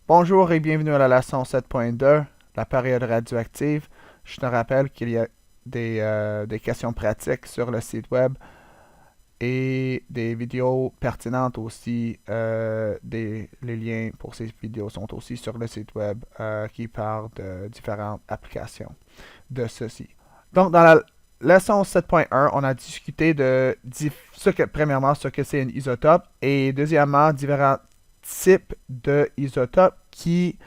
Bonjour et bienvenue à la leçon 7.2, la période radioactive. Je te rappelle qu'il y a des questions pratiques sur le site web et des vidéos pertinentes aussi. Les liens pour ces vidéos sont aussi sur le site web qui parlent de différentes applications de ceci. Donc, dans la leçon 7.1, on a discuté de premièrement, ce que c'est un isotope et deuxièmement, différents type d'isotope qui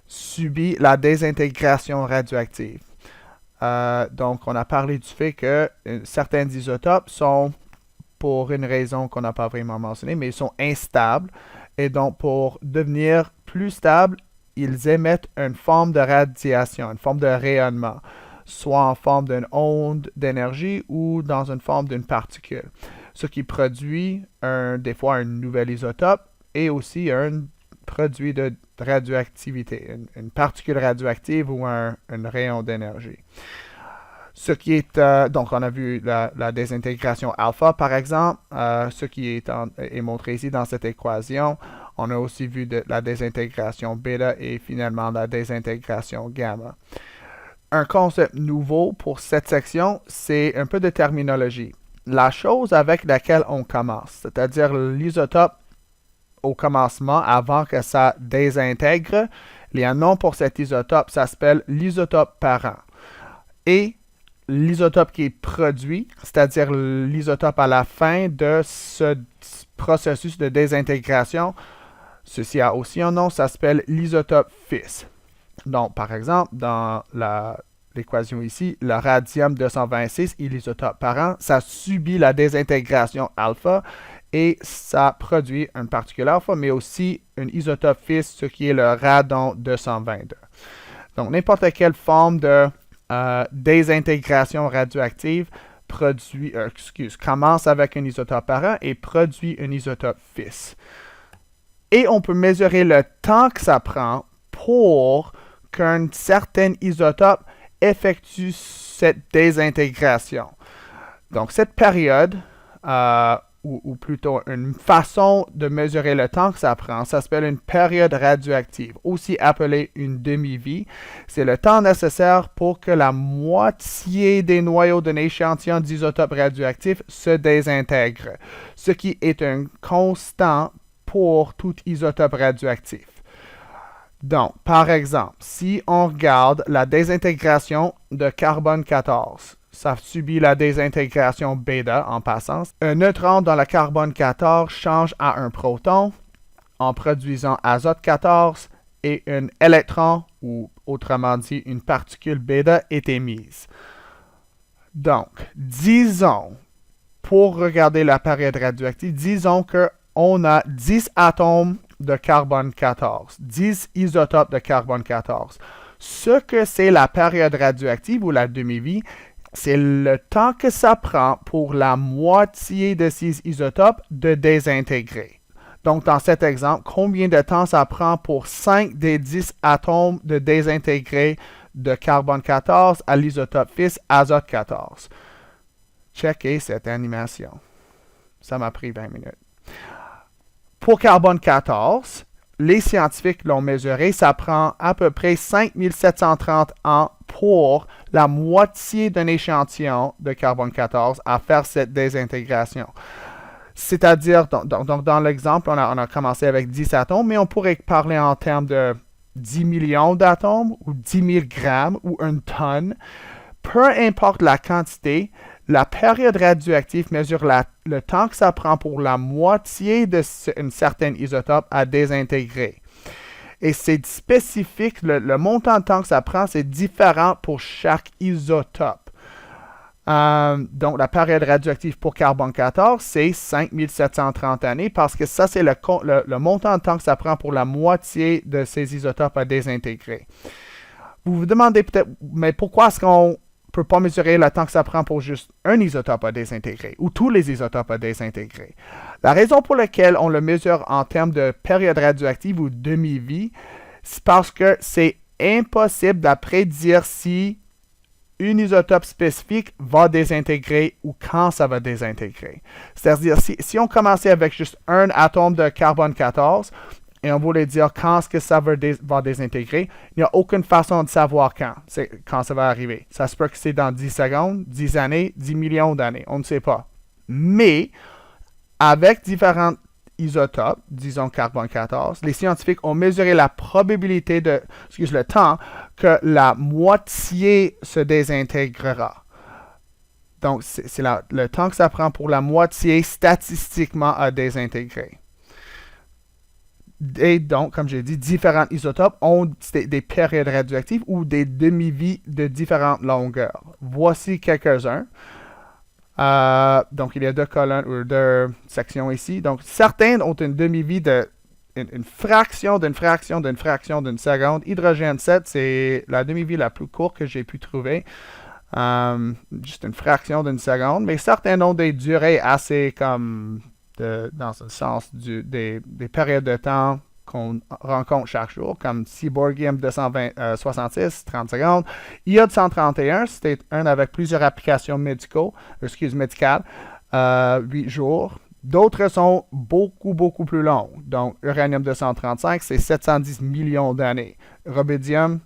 subit la désintégration radioactive. Donc, on a parlé du fait que certains isotopes sont, pour une raison qu'on n'a pas vraiment mentionnée, mais ils sont instables. Et donc, pour devenir plus stables, ils émettent une forme de radiation, une forme de rayonnement, soit en forme d'une onde d'énergie ou dans une forme d'une particule. Ce qui produit des fois un nouvel isotope et aussi un produit de radioactivité, une particule radioactive ou un rayon d'énergie. Ce qui est, donc on a vu la désintégration alpha par exemple, ce qui est montré ici dans cette équation. On a aussi vu la désintégration bêta et finalement la désintégration gamma. Un concept nouveau pour cette section, c'est un peu de terminologie. La chose avec laquelle on commence, c'est-à-dire l'isotope au commencement, avant que ça désintègre, il y a un nom pour cet isotope, ça s'appelle l'isotope parent. Et l'isotope qui est produit, c'est-à-dire l'isotope à la fin de ce processus de désintégration, ceci a aussi un nom, ça s'appelle l'isotope fils. Donc, par exemple, dans l'équation ici, le radium-226 est l'isotope parent, ça subit la désintégration alpha et ça produit une particule alpha, mais aussi un isotope fils, ce qui est le radon-222. Donc, n'importe quelle forme de désintégration radioactive commence avec un isotope parent et produit un isotope fils. Et on peut mesurer le temps que ça prend pour qu'un certain isotope effectue cette désintégration. Donc, cette période, ou plutôt une façon de mesurer le temps que ça prend, ça s'appelle une période radioactive, aussi appelée une demi-vie. C'est le temps nécessaire pour que la moitié des noyaux d'un échantillon d'isotope radioactif se désintègre, ce qui est un constant pour tout isotope radioactif. Donc, par exemple, si on regarde la désintégration de carbone 14, ça subit la désintégration bêta en passant. Un neutron dans le carbone 14 change à un proton en produisant azote 14 et un électron, ou autrement dit une particule bêta, est émise. Donc, disons, pour regarder la période radioactive, disons qu'on a 10 atomes de carbone 14, 10 isotopes de carbone 14. Ce que c'est la période radioactive ou la demi-vie, c'est le temps que ça prend pour la moitié de ces isotopes de désintégrer. Donc, dans cet exemple, combien de temps ça prend pour 5 des 10 atomes de désintégrer de carbone 14 à l'isotope fils azote 14? Checkez cette animation. Ça m'a pris 20 minutes. Pour carbone 14, les scientifiques l'ont mesuré, ça prend à peu près 5730 ans pour la moitié d'un échantillon de carbone 14 à faire cette désintégration. C'est-à-dire, donc dans l'exemple, on a commencé avec 10 atomes, mais on pourrait parler en termes de 10 millions d'atomes ou 10 000 grammes ou une tonne. Peu importe la quantité, la période radioactive mesure le temps que ça prend pour la moitié d'un certain isotope à désintégrer. Et c'est spécifique, le montant de temps que ça prend, c'est différent pour chaque isotope. Donc, la période radioactive pour carbone 14, c'est 5730 années parce que ça, c'est le montant de temps que ça prend pour la moitié de ces isotopes à désintégrer. Vous vous demandez peut-être, mais pourquoi est-ce qu'on ne peut pas mesurer le temps que ça prend pour juste un isotope à désintégrer ou tous les isotopes à désintégrer? La raison pour laquelle on le mesure en termes de période radioactive ou demi-vie, c'est parce que c'est impossible de prédire si un isotope spécifique va désintégrer ou quand ça va désintégrer. C'est-à-dire, si on commençait avec juste un atome de carbone 14 et on voulait dire quand est-ce que ça va désintégrer, il n'y a aucune façon de savoir quand ça va arriver. Ça se peut que c'est dans 10 secondes, 10 années, 10 millions d'années, on ne sait pas. Mais, avec différents isotopes, disons carbone 14, les scientifiques ont mesuré la probabilité le temps que la moitié se désintégrera. Donc, c'est le temps que ça prend pour la moitié statistiquement à désintégrer. Et donc, comme j'ai dit, différents isotopes ont des périodes radioactives ou des demi-vies de différentes longueurs. Voici quelques-uns. Donc, il y a deux colonnes ou deux sections ici. Donc, certains ont une demi-vie une fraction d'une fraction d'une fraction d'une seconde. Hydrogène 7, c'est la demi-vie la plus courte que j'ai pu trouver. Juste une fraction d'une seconde. Mais certains ont des durées assez comme dans le sens des périodes de temps qu'on rencontre chaque jour, comme Cyborgium 266, 30 secondes. Iode 131, c'était un avec plusieurs applications médicales, 8 jours. D'autres sont beaucoup, beaucoup plus longs. Donc, Uranium 235, c'est 710 millions d'années. Rubidium,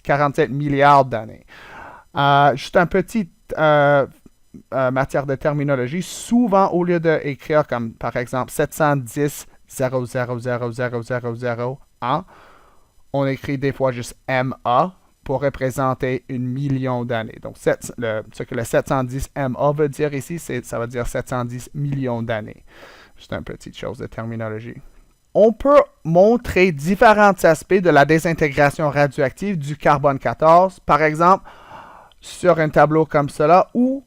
47 milliards d'années. Juste un petit matière de terminologie. Souvent, au lieu d'écrire comme, par exemple, 710 0,00000 ans, on écrit des fois juste MA pour représenter 1 million d'années. Donc, ce que le 710 MA veut dire ici, ça veut dire 710 millions d'années. Juste une petite chose de terminologie. On peut montrer différents aspects de la désintégration radioactive du carbone 14, par exemple, sur un tableau comme cela ou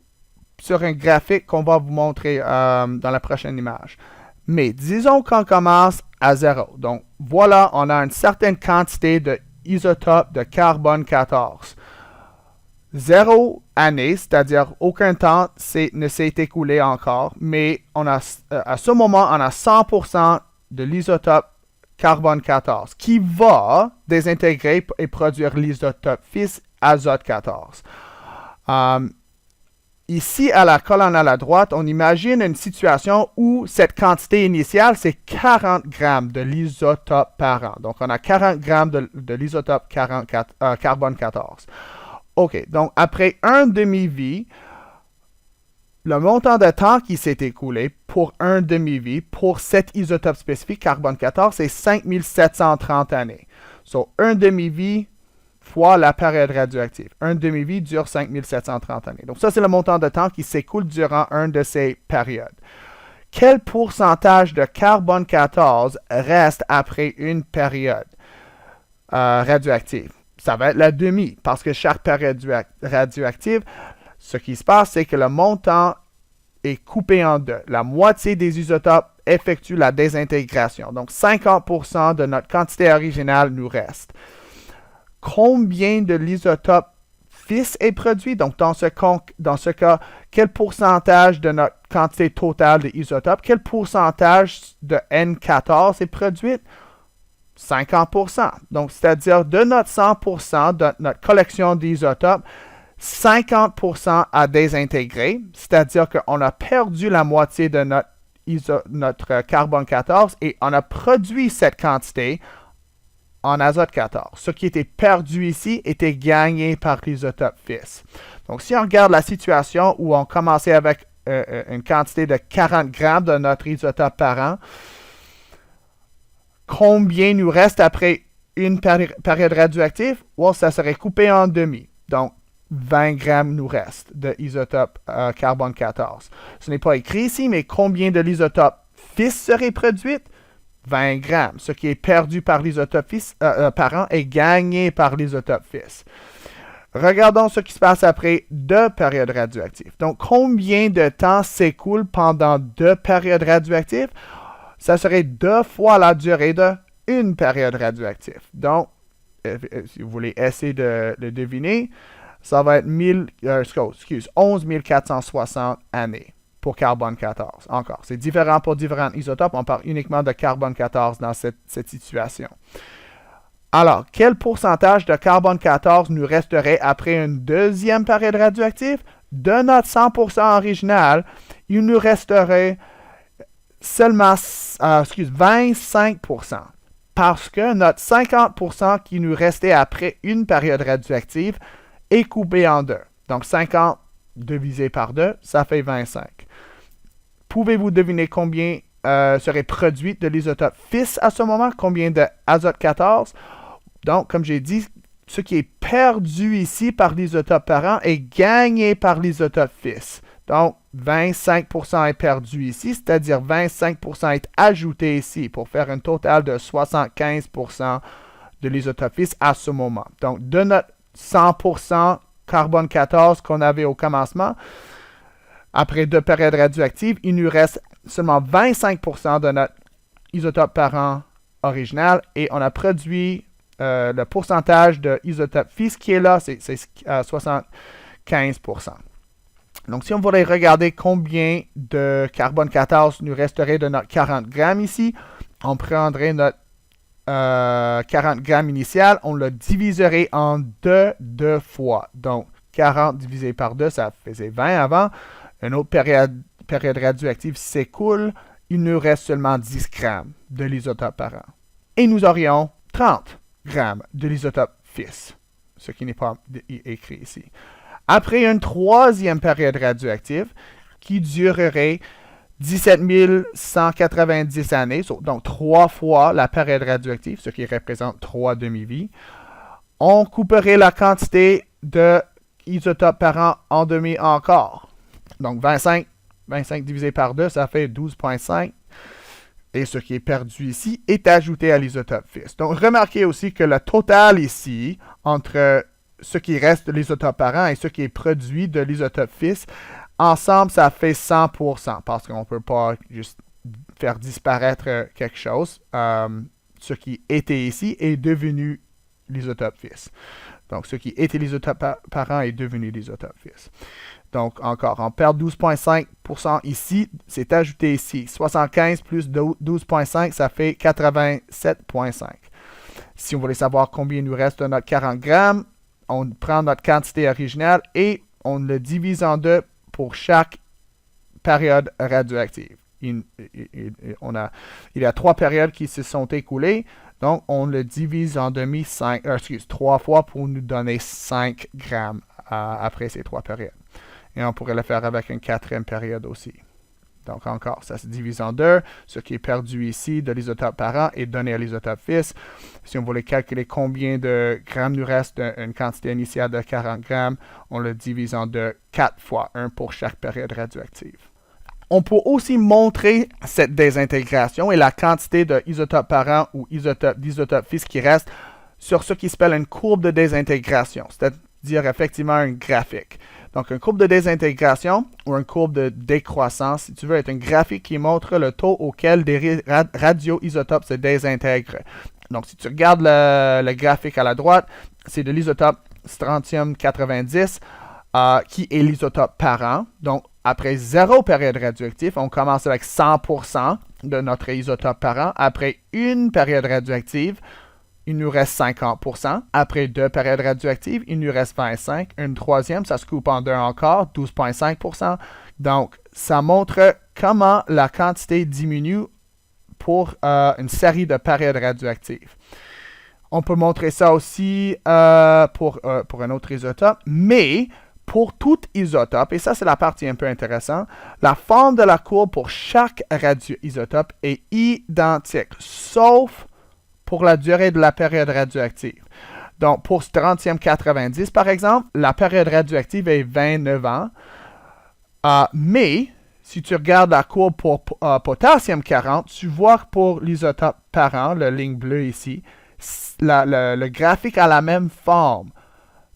sur un graphique qu'on va vous montrer dans la prochaine image. Mais disons qu'on commence à 0. Donc, voilà, on a une certaine quantité d'isotopes de carbone 14. 0 année, c'est-à-dire aucun temps ne s'est écoulé encore, mais à ce moment, on a 100% de l'isotope carbone 14 qui va désintégrer et produire l'isotope fils azote 14. Ici, à la colonne à la droite, on imagine une situation où cette quantité initiale, c'est 40 grammes de l'isotope par an. Donc, on a 40 grammes de l'isotope carbone 14. OK, donc après un demi-vie, le montant de temps qui s'est écoulé pour un demi-vie, pour cet isotope spécifique, carbone 14, c'est 5730 années. So, un demi-vie fois la période radioactive. Un demi-vie dure 5730 années. Donc ça, c'est le montant de temps qui s'écoule durant une de ces périodes. Quel pourcentage de carbone 14 reste après une période radioactive? Ça va être la demi, parce que chaque période radioactive, ce qui se passe, c'est que le montant est coupé en deux. La moitié des isotopes effectue la désintégration. Donc 50% de notre quantité originale nous reste. Combien de l'isotope fils est produit? Donc, dans ce cas, quel pourcentage de notre quantité totale d'isotopes, quel pourcentage de N14 est produit? 50%. Donc, c'est-à-dire de notre 100% de notre collection d'isotopes, 50% a désintégré, c'est-à-dire qu'on a perdu la moitié de notre carbone 14 et on a produit cette quantité en azote 14. Ce qui était perdu ici était gagné par l'isotope fils. Donc, si on regarde la situation où on commençait avec une quantité de 40 grammes de notre isotope par an, combien nous reste après une période radioactive? Well, ça serait coupé en demi. Donc, 20 grammes nous reste de isotope carbone 14. Ce n'est pas écrit ici, mais combien de l'isotope fils serait produit? 20 grammes. Ce qui est perdu par l'isotope par an est gagné par l'isotope fils. Regardons ce qui se passe après 2 périodes radioactives. Donc, combien de temps s'écoule pendant 2 périodes radioactives? Ça serait 2 fois la durée d'une période radioactive. Donc, si vous voulez essayer de le deviner, ça va être 11 460 années. Pour carbone 14. Encore, c'est différent pour différents isotopes. On parle uniquement de carbone 14 dans cette situation. Alors, quel pourcentage de carbone 14 nous resterait après une deuxième période radioactive? De notre 100% original, il nous resterait seulement 25%. parce que notre 50% qui nous restait après une période radioactive est coupé en deux. Donc 50 divisé par 2, ça fait 25. Pouvez-vous deviner combien serait produit de l'isotope fils à ce moment? Combien d'azote 14? Donc, comme j'ai dit, ce qui est perdu ici par l'isotope parent est gagné par l'isotope fils. Donc, 25% est perdu ici, c'est-à-dire 25% est ajouté ici pour faire un total de 75% de l'isotope fils à ce moment. Donc, de notre 100% carbone 14 qu'on avait au commencement, après 2 périodes radioactives, il nous reste seulement 25% de notre isotope parent original et on a produit le pourcentage de isotope fils qui est là, c'est 75%. Donc, si on voulait regarder combien de carbone 14 nous resterait de notre 40 grammes ici, on prendrait notre 40 grammes initial, on le diviserait en deux fois. Donc, 40 divisé par 2, ça faisait 20 avant. Une autre période radioactive s'écoule, il nous reste seulement 10 grammes de l'isotope parent. Et nous aurions 30 grammes de l'isotope fils, ce qui n'est pas écrit ici. Après une troisième période radioactive qui durerait 17 190 années, donc 3 fois la période radioactive, ce qui représente 3 demi-vies, on couperait la quantité de isotope parent en demi encore. Donc 25 divisé par 2, ça fait 12,5. Et ce qui est perdu ici est ajouté à l'isotope fils. Donc remarquez aussi que le total ici, entre ce qui reste de l'isotope parent et ce qui est produit de l'isotope fils, ensemble, ça fait 100%, parce qu'on ne peut pas juste faire disparaître quelque chose. Ce qui était ici est devenu l'isotope fils. Donc, ce qui était l'isotope parent est devenu l'isotope fils. Donc, encore, on perd 12,5% ici, c'est ajouté ici. 75 plus 12,5, ça fait 87,5. Si on voulait savoir combien il nous reste de notre 40 grammes, on prend notre quantité originale et on le divise en deux pour chaque période radioactive. Il y a 3 périodes qui se sont écoulées, donc on le divise en 3 fois pour nous donner 5 grammes après ces 3 périodes. Et on pourrait le faire avec une 4e période aussi. Donc encore, ça se divise en 2. Ce qui est perdu ici de l'isotope parent est donné à l'isotope fils. Si on voulait calculer combien de grammes nous reste d'une quantité initiale de 40 grammes, on le divise en 2, 4 fois 1 pour chaque période radioactive. On peut aussi montrer cette désintégration et la quantité d'isotope parent ou d'isotope fils qui reste sur ce qui s'appelle une courbe de désintégration, c'est-à-dire effectivement un graphique. Donc, une courbe de désintégration ou une courbe de décroissance, si tu veux, est un graphique qui montre le taux auquel des radioisotopes se désintègrent. Donc, si tu regardes le graphique à la droite, c'est de l'isotope strontium-90 qui est l'isotope parent. Donc, après 0 période radioactive, on commence avec 100% de notre isotope parent. Après une période radioactive, il nous reste 50%. Après 2 périodes radioactives, il nous reste 25%. Une troisième, ça se coupe en 2 encore, 12,5%. Donc, ça montre comment la quantité diminue pour une série de périodes radioactives. On peut montrer ça aussi pour un autre isotope, mais pour tout isotope, et ça c'est la partie un peu intéressante, la forme de la courbe pour chaque radioisotope est identique, sauf pour la durée de la période radioactive. Donc, pour strontium-90, par exemple, la période radioactive est 29 ans. Mais, si tu regardes la courbe pour potassium-40, tu vois que pour l'isotope parent, la ligne bleue ici, le graphique a la même forme,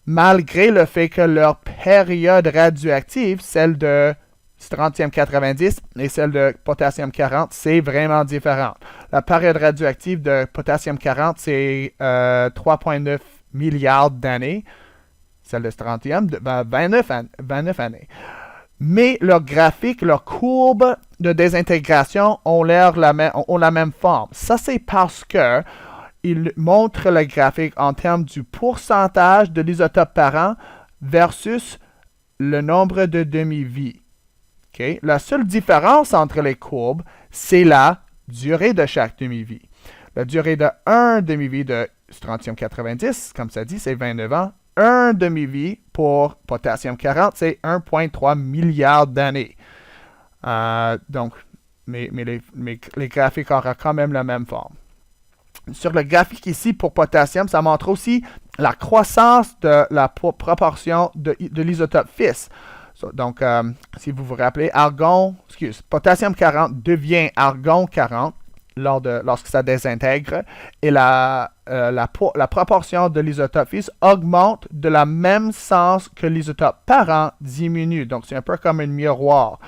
malgré le fait que leur période radioactive, celle de strontium-90 et celle de potassium-40, c'est vraiment différent. La période radioactive de potassium-40, c'est 3,9 milliards d'années. Celle de strontium, 29 années. Mais leur graphique, leur courbe de désintégration ont la même forme. Ça, c'est parce que ils montrent le graphique en termes du pourcentage de l'isotope parent versus le nombre de demi-vies. Okay? La seule différence entre les courbes, c'est la durée de chaque demi-vie. La durée de 1 demi-vie de strontium-90, comme ça dit, c'est 29 ans. 1 demi-vie pour potassium-40, c'est 1,3 milliard d'années. Donc, mais les graphiques auront quand même la même forme. Sur le graphique ici, pour potassium, ça montre aussi la croissance de la proportion de l'isotope fils. Donc, si vous vous rappelez, potassium 40 devient argon 40 lorsque ça désintègre, et la proportion de l'isotope fils augmente de la même sens que l'isotope parent diminue. Donc, c'est un peu comme un miroir.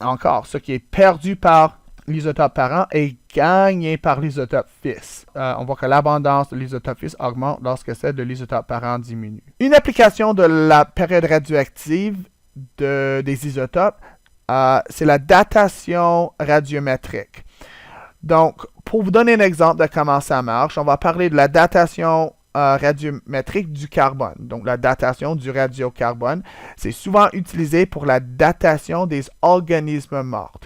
Encore, ce qui est perdu par l'isotope parent est gagné par l'isotope fils. On voit que l'abondance de l'isotope fils augmente lorsque celle de l'isotope parent diminue. Une application de la période radioactive des isotopes, c'est la datation radiométrique. Donc, pour vous donner un exemple de comment ça marche, on va parler de la datation radiométrique du carbone. Donc, la datation du radiocarbone, c'est souvent utilisé pour la datation des organismes morts.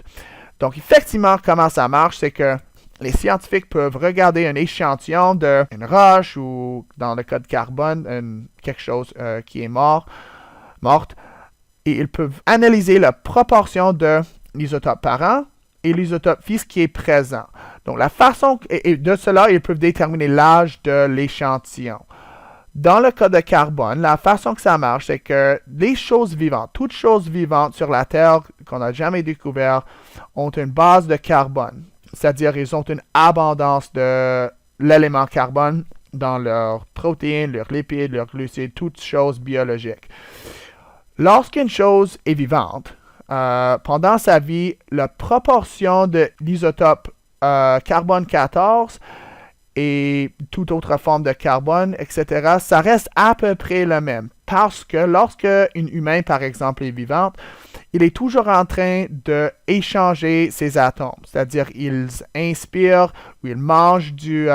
Donc, effectivement, comment ça marche, c'est que les scientifiques peuvent regarder un échantillon d'une roche ou, dans le cas de carbone, quelque chose qui est morte, et ils peuvent analyser la proportion de l'isotope parent et l'isotope fils qui est présent. Donc, la façon, et de cela, ils peuvent déterminer l'âge de l'échantillon. Dans le cas de carbone, la façon que ça marche, c'est que les choses vivantes, toutes choses vivantes sur la Terre qu'on n'a jamais découvertes, ont une base de carbone. C'est-à-dire, ils ont une abondance de l'élément carbone dans leurs protéines, leurs lipides, leurs glucides, toutes choses biologiques. Lorsqu'une chose est vivante, pendant sa vie, la proportion de l'isotope carbone 14 et toute autre forme de carbone, etc., ça reste à peu près le même. Parce que lorsque un humain, par exemple, est vivante, il est toujours en train d'échanger ses atomes. C'est-à-dire, il inspire ou il mange du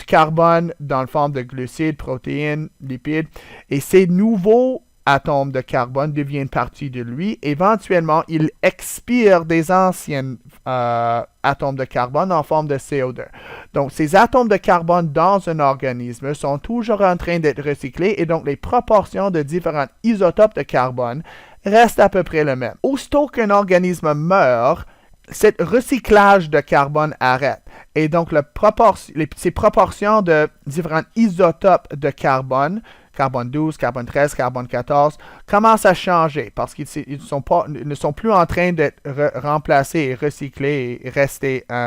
carbone dans la forme de glucides, protéines, lipides. Et ces nouveaux atomes de carbone deviennent partie de lui. Éventuellement, il expire des anciens atomes de carbone en forme de CO2. Donc, ces atomes de carbone dans un organisme sont toujours en train d'être recyclés et donc les proportions de différents isotopes de carbone restent à peu près les mêmes. Aussitôt qu'un organisme meurt, ce recyclage de carbone arrête. Et donc, ces proportions de différents isotopes de carbone 12, carbone 13, carbone 14, commencent à changer parce qu'ils ne sont plus en train d'être remplacés et recyclés et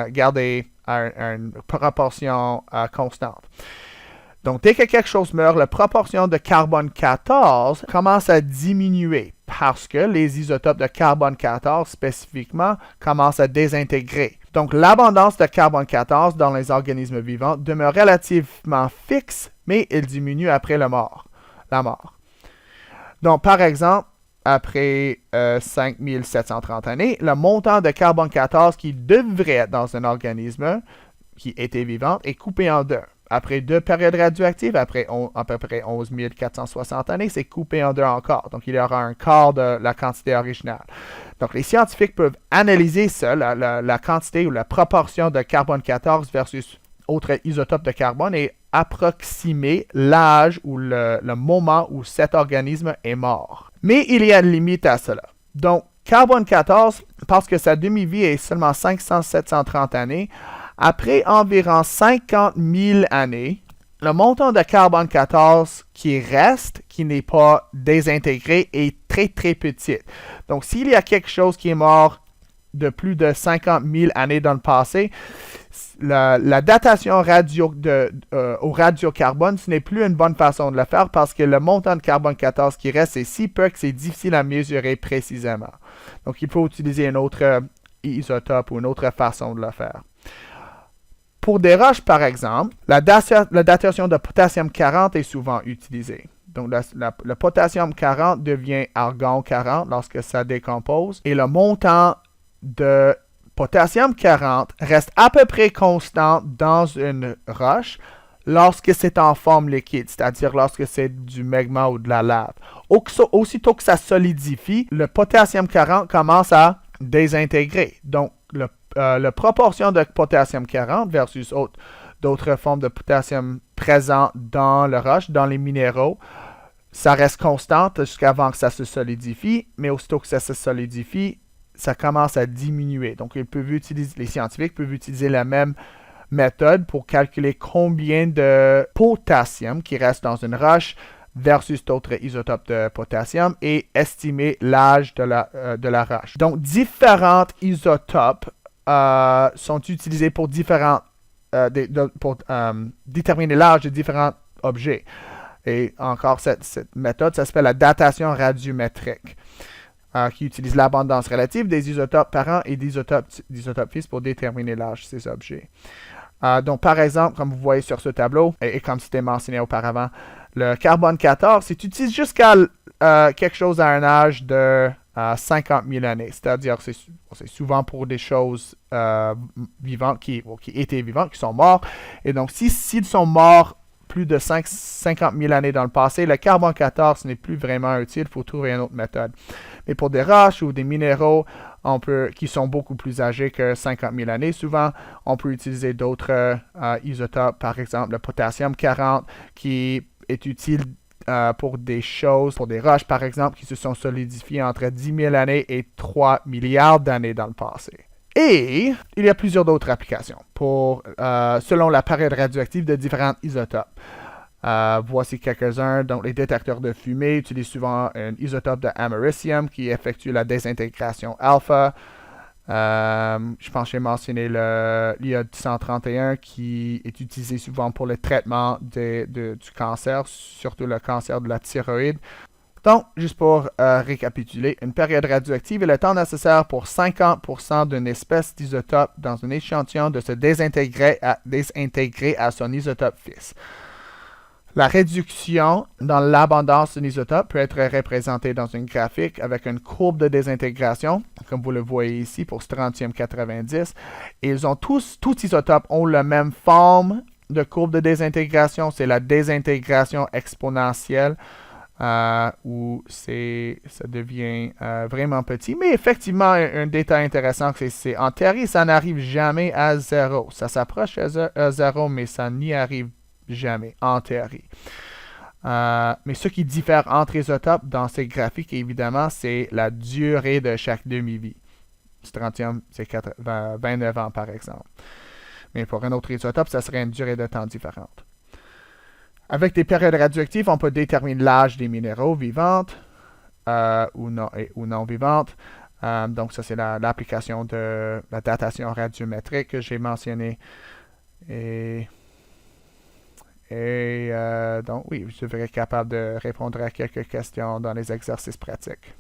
garder une proportion constante. Donc, dès que quelque chose meurt, la proportion de carbone 14 commence à diminuer parce que les isotopes de carbone 14 spécifiquement commencent à désintégrer. Donc, l'abondance de carbone 14 dans les organismes vivants demeure relativement fixe, mais elle diminue après la mort. Donc, par exemple, après 5730 années, le montant de carbone 14 qui devrait être dans un organisme qui était vivant est coupé en deux. Après 2 périodes radioactives, après à peu près 11 460 années, c'est coupé en 2 encore. Donc, il y aura un quart de la quantité originale. Donc, les scientifiques peuvent analyser ça, la quantité ou la proportion de carbone 14 versus autres isotopes de carbone et approximer l'âge ou le moment où cet organisme est mort. Mais il y a une limite à cela. Donc, carbone 14, parce que sa demi-vie est seulement 500-730 années, après environ 50 000 années, le montant de carbone 14 qui reste, qui n'est pas désintégré, est très très petit. Donc, s'il y a quelque chose qui est mort de plus de 50 000 années dans le passé, la datation au radiocarbone, ce n'est plus une bonne façon de le faire parce que le montant de carbone 14 qui reste est si peu que c'est difficile à mesurer précisément. Donc, il faut utiliser un autre isotope ou une autre façon de le faire. Pour des roches, par exemple, la datation de potassium 40 est souvent utilisée. Donc, le potassium 40 devient argon 40 lorsque ça décompose. Et le montant de potassium 40 reste à peu près constant dans une roche lorsque c'est en forme liquide, c'est-à-dire lorsque c'est du magma ou de la lave. Aussitôt que ça solidifie, le potassium 40 commence à désintégrer. Donc, le la proportion de potassium 40 versus d'autres formes de potassium présentes dans le roche, dans les minéraux, ça reste constante jusqu'avant que ça se solidifie, mais aussitôt que ça se solidifie, ça commence à diminuer. Donc, les scientifiques peuvent utiliser la même méthode pour calculer combien de potassium qui reste dans une roche versus d'autres isotopes de potassium et estimer l'âge de la roche. Donc, différents isotopes sont utilisés pour déterminer l'âge de différents objets. Et encore, cette méthode, ça s'appelle la datation radiométrique, qui utilise l'abondance relative des isotopes parents et d'isotopes fils pour déterminer l'âge de ces objets. Donc, par exemple, comme vous voyez sur ce tableau, et comme c'était mentionné auparavant, le carbone 14 c'est utilisé jusqu'à quelque chose à un âge de 50 000 années. C'est-à-dire que c'est souvent pour des choses vivantes qui étaient vivantes, qui sont morts. Et donc, s'ils sont morts plus de 50 000 années dans le passé, le carbone 14 n'est plus vraiment utile, il faut trouver une autre méthode. Mais pour des roches ou des minéraux qui sont beaucoup plus âgés que 50 000 années, souvent, on peut utiliser d'autres isotopes, par exemple le potassium 40, qui est utile pour des roches, par exemple, qui se sont solidifiées entre 10 000 années et 3 milliards d'années dans le passé. Et il y a plusieurs d'autres applications selon la période radioactive de différents isotopes. Voici quelques-uns. Donc, les détecteurs de fumée utilisent souvent un isotope de americium qui effectue la désintégration alpha. Je pense que j'ai mentionné l'iode 131 qui est utilisé souvent pour le traitement du cancer, surtout le cancer de la thyroïde. Donc, juste pour récapituler, une période radioactive est le temps nécessaire pour 50% d'une espèce d'isotope dans un échantillon de se désintégrer à son isotope fils. La réduction dans l'abondance d'un isotope peut être représentée dans une graphique avec une courbe de désintégration, comme vous le voyez ici pour strontium-90. Et tous isotopes ont la même forme de courbe de désintégration, c'est la désintégration exponentielle. Où ça devient vraiment petit. Mais effectivement, un détail intéressant, c'est en théorie, ça n'arrive jamais à 0. Ça s'approche à 0, mais ça n'y arrive jamais, en théorie. Mais ce qui diffère entre isotopes dans ces graphiques, évidemment, c'est la durée de chaque demi-vie. Strontium, c'est 29 ans, par exemple. Mais pour un autre isotope, ça serait une durée de temps différente. Avec des périodes radioactives, on peut déterminer l'âge des minéraux vivantes ou non vivantes. Donc, ça, c'est l'application de la datation radiométrique que j'ai mentionnée. Et donc, oui, je serai capable de répondre à quelques questions dans les exercices pratiques.